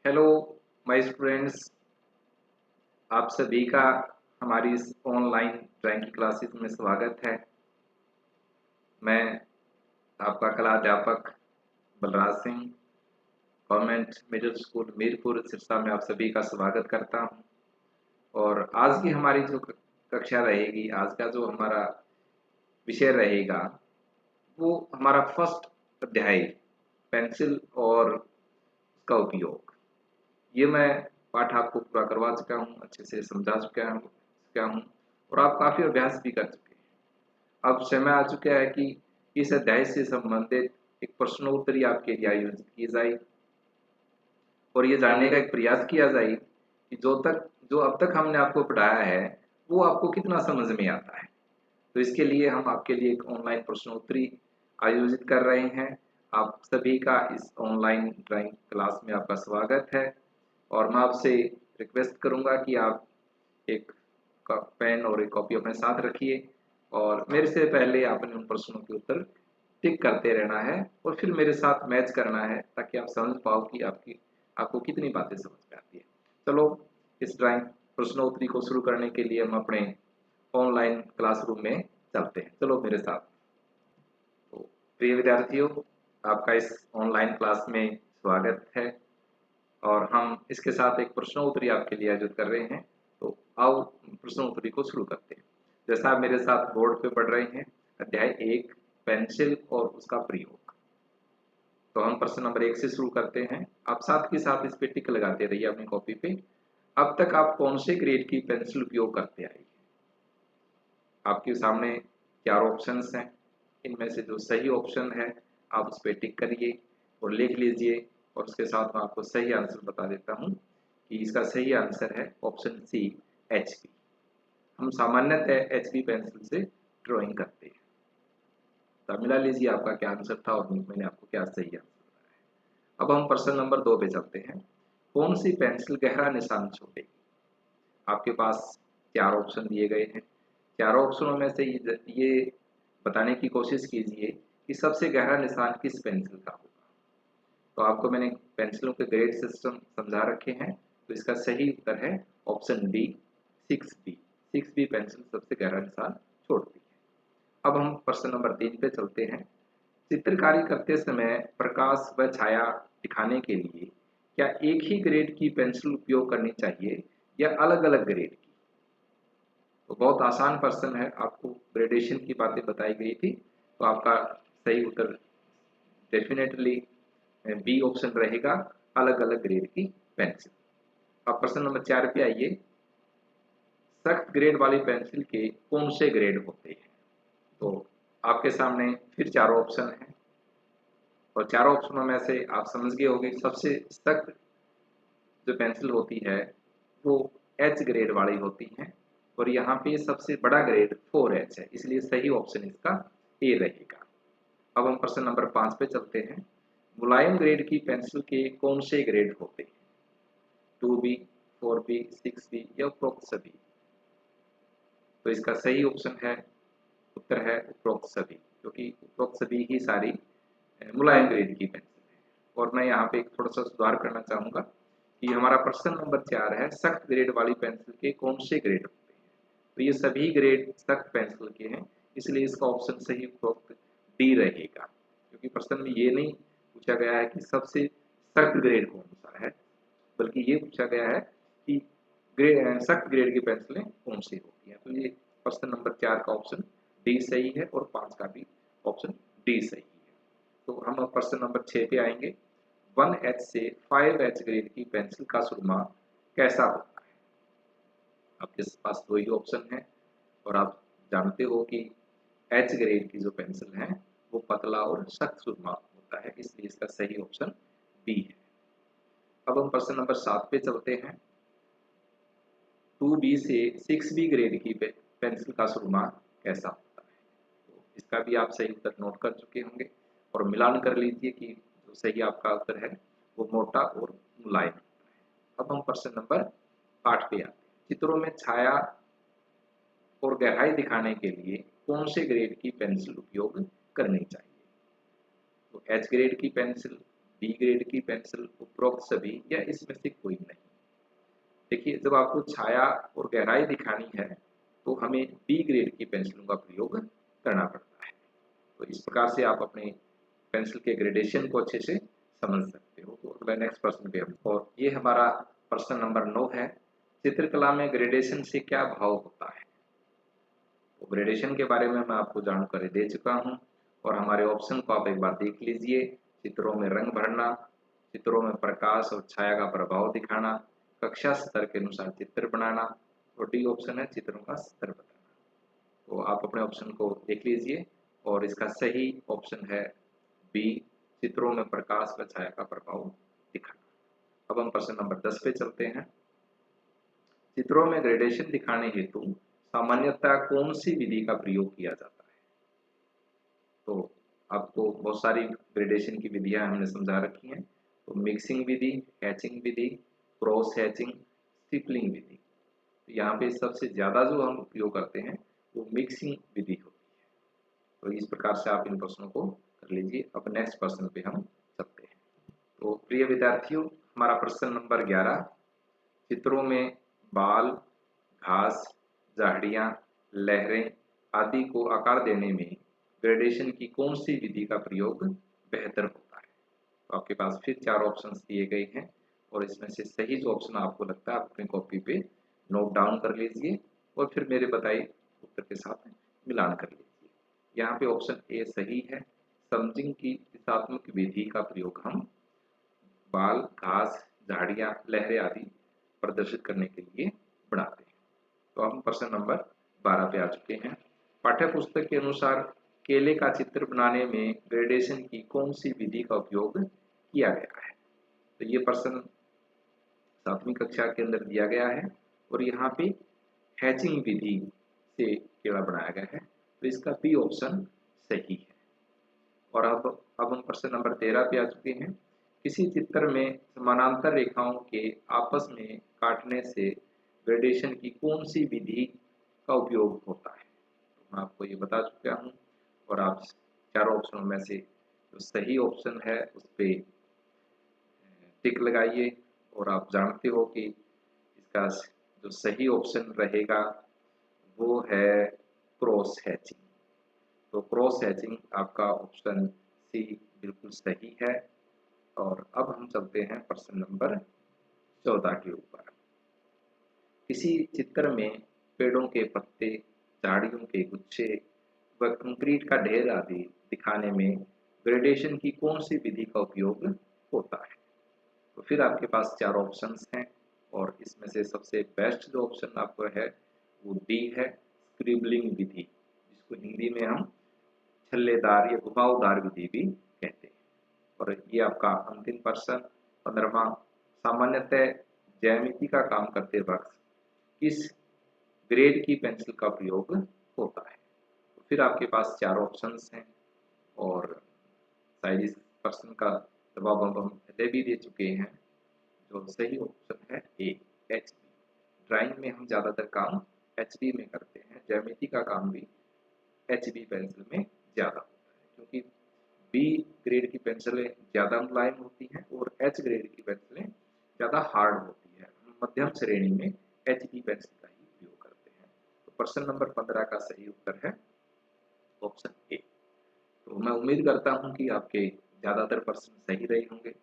Hello my students, आप सभी का हमारी इस ऑनलाइन ड्राइंग की क्लासेस में स्वागत है। मैं आपका कला अध्यापक Balraj Singh, government middle school Mirpur Sirsa में आप सभी का स्वागत करता हूं। और आज की हमारी जो कक्षा रहेगी, आज का जो हमारा विषय रहेगा वो हमारा फर्स्ट अध्याय पेंसिल और उसका उपयोग। ये मैं पाठ आपको पूरा करवा चुका हूँ, अच्छे से समझा चुका हूँ और आप काफ़ी अभ्यास भी कर चुके हैं। अब समय आ चुका है कि इस अध्याय से संबंधित एक प्रश्नोत्तरी आपके लिए आयोजित की जाए और ये जानने का एक प्रयास किया जाए कि जो अब तक हमने आपको पढ़ाया है वो आपको कितना समझ में आता है। तो इसके लिए हम आपके लिए एक ऑनलाइन प्रश्नोत्तरी आयोजित कर रहे हैं। आप सभी का इस ऑनलाइन ड्राइंग क्लास में आपका स्वागत है और मैं आपसे रिक्वेस्ट करूंगा कि आप एक पेन और एक कॉपी अपने साथ रखिए और मेरे से पहले आपने उन प्रश्नों के उत्तर टिक करते रहना है और फिर मेरे साथ मैच करना है ताकि आप समझ पाओ कि आपको कितनी बातें समझ में आती है। चलो इस ड्राइंग प्रश्नोत्तरी को शुरू करने के लिए हम अपने ऑनलाइन क्लासरूम में चलते हैं। चलो मेरे साथ। तो प्रिय विद्यार्थियों, आपका इस ऑनलाइन क्लास में स्वागत है और हम इसके साथ एक प्रश्नोत्तरी आपके लिए आयोजित कर रहे हैं। तो आओ प्रश्नोत्तरी को शुरू करते हैं। जैसा आप मेरे साथ बोर्ड पे पढ़ रहे हैं, अध्याय 1 पेंसिल और उसका प्रयोग। तो हम प्रश्न नंबर 1 से शुरू करते हैं। आप साथ के साथ इस पे टिक लगाते रहिए अपनी कॉपी पे। अब तक आप कौन से ग्रेड की पेंसिल उपयोग करते आए? आपके सामने 4 ऑप्शंस हैं। इनमें से जो सही ऑप्शन है आप उस पर टिक करिए और लिख लीजिए और उसके साथ मैं आपको सही आंसर बता देता हूँ कि इसका सही आंसर है ऑप्शन सी, एचबी। हम सामान्यतः एचबी पेंसिल से ड्राइंग करते हैं। तो मिला लीजिए आपका क्या आंसर था और मैंने आपको क्या सही आंसर बताया। अब हम प्रश्न नंबर 2 पे चलते हैं। कौन सी पेंसिल गहरा निशान छोड़ेगी? आपके पास 4 ऑप्शन दिए गए हैं। चारों ऑप्शनों में से ये बताने की कोशिश कीजिए कि सबसे गहरा निशान किस पेंसिल का होगा। तो आपको मैंने पेंसिलों के ग्रेड सिस्टम समझा रखे हैं। तो इसका सही उत्तर है option B, 6B। 6B pencil सबसे गहरा निशान छोड़ती है। अब हम प्रश्न नंबर 3 पे चलते हैं। चित्रकारी करते समय प्रकाश व छाया दिखाने के लिए क्या एक ही ग्रेड की पेंसिल उपयोग करनी चाहिए या अलग अलग ग्रेड की? तो बहुत आसान प्रश्न है, आपको ग्रेडेशन की बातें बताई गई थी। तो आपका सही उत्तर डेफिनेटली बी ऑप्शन रहेगा, अलग अलग ग्रेड की पेंसिल। अब प्रश्न नंबर 4 पे आइए। सख्त ग्रेड वाली पेंसिल के कौन से ग्रेड होते हैं? तो आपके सामने फिर 4 ऑप्शन हैं और चारों ऑप्शनों में से आप समझ गए होंगे सबसे सख्त जो पेंसिल होती है वो एच ग्रेड वाली होती हैं और यहाँ पे सबसे बड़ा ग्रेड 4H है, इसलिए सही ऑप्शन इसका ए रहेगा। अब हम प्रश्न नंबर 5 पे चलते हैं। मुलायम ग्रेड की पेंसिल के कौन से ग्रेड होते हैं? 2B, 4B, 6B या उपरोक्त सभी? तो इसका सही ऑप्शन है, उत्तर है उपरोक्त सभी, क्योंकि उपरोक्त सभी ही सारी मुलायम ग्रेड की पेंसिल है। और मैं यहाँ पे एक थोड़ा सा सुधार करना चाहूँगा कि हमारा प्रश्न नंबर 4 है सख्त ग्रेड वाली पेंसिल के कौन से ग्रेड होते हैं। तो ये सभी ग्रेड सख्त पेंसिल के हैं, इसलिए इसका ऑप्शन सही उपरोक्त डी रहेगा। क्योंकि प्रश्न में ये नहीं पूछा गया है कि सबसे सख्त ग्रेड कौन सा है, बल्कि ये पूछा गया है कि सख्त ग्रेड की पेंसिलें कौन सी होती हैं। तो ये प्रश्न नंबर 4 का ऑप्शन डी सही है और 5 का भी ऑप्शन डी सही है। तो हम अब प्रश्न नंबर 6 पे आएंगे। 1H से 5H ग्रेड की पेंसिल का सुरमा कैसा होता है? आपके पास दो ही ऑप्शन है और आप जानते हो कि H ग्रेड की जो पेंसिल है वो पतला और सख्त सुरमा होता है, इसलिए इसका सही ऑप्शन बी है। अब हम प्रश्न नंबर 7 पे चलते हैं। 2B से 6B ग्रेड की पेंसिल का सुरमा कैसा होता है? तो इसका भी आप सही उत्तर नोट कर चुके होंगे और मिलान कर लीजिए कि जो सही आपका उत्तर है वो मोटा और मुलायम होता है। अब हम प्रश्न नंबर 8 पे आते हैं। चित्रों में छाया और गहराई दिखाने के लिए कौन से ग्रेड की पेंसिल उपयोग करनी चाहिए? तो एच ग्रेड की पेंसिल, बी ग्रेड की पेंसिल, उपरोक्त सभी या इसमें से कोई नहीं। देखिए, जब आपको छाया और गहराई दिखानी है तो हमें बी ग्रेड की पेंसिलों का प्रयोग करना पड़ता है। तो इस प्रकार से आप अपने पेंसिल के ग्रेडेशन को अच्छे से समझ सकते हो। तो अगला नेक्स्ट प्रश्न पे हम, और ये हमारा प्रश्न नंबर 9 है, चित्रकला में ग्रेडेशन से क्या भाव होता है। तो ग्रेडेशन के बारे में मैं आपको जानकारी दे चुका हूँ और हमारे ऑप्शन को आप एक बार देख लीजिए। चित्रों में रंग भरना, चित्रों में प्रकाश और छाया का प्रभाव दिखाना, कक्षा स्तर के अनुसार चित्र बनाना, और डी ऑप्शन है चित्रों का स्तर बताना। तो आप अपने ऑप्शन को देख लीजिए और इसका सही ऑप्शन है बी, चित्रों में प्रकाश व छाया का प्रभाव दिखाना। अब हम प्रश्न नंबर 10 पे चलते हैं। चित्रों में ग्रेडेशन दिखाने हेतु सामान्यतः कौन सी विधि का प्रयोग किया जाता है। तो आपको बहुत सारी ग्रेडेशन की विधियां हमने समझा रखी हैं। तो मिक्सिंग विधि, हैचिंग विधि, क्रॉस हैचिंग, स्टिपलिंग विधि। तो यहाँ पे सबसे ज्यादा जो हम उपयोग करते हैं वो मिक्सिंग विधि होती है। तो इस प्रकार से आप इन प्रश्नों को कर लीजिए। अब नेक्स्ट प्रश्न पे हम चलते हैं। तो प्रिय विद्यार्थियों, हमारा प्रश्न नंबर 11, चित्रों में बाल, घास, झाड़ियां, लहरें आदि को आकार देने में ग्रेडेशन की कौन सी विधि का प्रयोग बेहतर होता है। तो आपके पास फिर 4 ऑप्शंस दिए गए हैं और इसमें से सही जो ऑप्शन आपको लगता है आप अपनी कॉपी पे नोट डाउन कर लीजिए और फिर मेरे बताए उत्तर के साथ मिलान कर लीजिए। यहाँ पे ऑप्शन ए सही है। समझिंग की दिशात्मक विधि का प्रयोग हम बाल, घास, झाड़ियां, लहरें आदि प्रदर्शित करने के लिए बनाते हैं। तो हम प्रश्न नंबर 12 पे आ चुके हैं। पाठ्य पुस्तक के अनुसार केले का चित्र बनाने में ग्रेडेशन की कौन सी विधि का उपयोग किया गया है। तो ये प्रश्न 7वीं कक्षा के अंदर दिया गया है और यहाँ पे हैचिंग विधि से केला बनाया गया है। तो इसका बी ऑप्शन सही है। और अब हम प्रश्न नंबर 13 पे आ चुके हैं। किसी चित्र में समानांतर रेखाओं के आपस में काटने से ग्रेडेशन की कौन सी विधि का उपयोग होता है। तो मैं आपको ये बता चुका हूँ और आप 4 ऑप्शनों में से जो सही ऑप्शन है उस पर टिक लगाइए और आप जानते हो कि इसका जो सही ऑप्शन रहेगा वो है क्रॉस हैचिंग। तो क्रॉस हैचिंग आपका ऑप्शन सी बिल्कुल सही है। और अब हम चलते हैं प्रश्न नंबर 14 के ऊपर। किसी चित्र में पेड़ों के पत्ते, झाड़ियों के गुच्छे व कंक्रीट का ढेर आदि दिखाने में ग्रेडेशन की कौन सी विधि का उपयोग होता है। तो फिर आपके पास 4 ऑप्शंस हैं और इसमें से सबसे बेस्ट जो ऑप्शन आपको है वो डी है, स्क्रिबलिंग विधि, जिसको हिंदी में हम छल्लेदार या घुमावदार विधि भी कहते हैं। और ये आपका अंतिम प्रश्न 15वां, सामान्यतः ज्यामिति का काम करते वक्त किस ग्रेड की पेंसिल का प्रयोग होता है। तो फिर आपके पास 4 ऑप्शंस हैं और शायद इस प्रश्न का जवाब अब हम पहले भी दे चुके हैं। जो सही ऑप्शन है ए, एच बी। ड्राइंग में हम ज़्यादातर काम एच बी में करते हैं, ज्यामिति का काम भी एच बी पेंसिल में ज़्यादा होता है क्योंकि बी ग्रेड की पेंसिलें ज़्यादा मुलायम होती हैं और एच ग्रेड की पेंसिलें ज़्यादा हार्ड होती है। हम मध्यम श्रेणी में एच बी पेंसिल का ही उपयोग करते हैं। तो प्रश्न नंबर 15 का सही उत्तर है ऑप्शन ए। तो मैं उम्मीद करता हूं कि आपके ज़्यादातर प्रश्न सही रहे होंगे।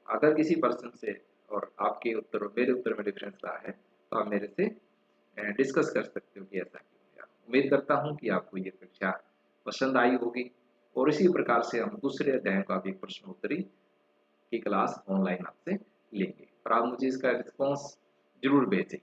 अगर किसी प्रश्न से और आपके उत्तर और मेरे उत्तर में डिफरेंस रहा है तो आप मेरे से डिस्कस कर सकते हो कि ऐसा क्यों है। उम्मीद करता हूं कि आपको ये कक्षा पसंद आई होगी और इसी प्रकार से हम दूसरे अध्याय का भी प्रश्नोत्तरी की क्लास ऑनलाइन आपसे लेंगे और आप मुझे इसका रिस्पॉन्स जरूर भेजें।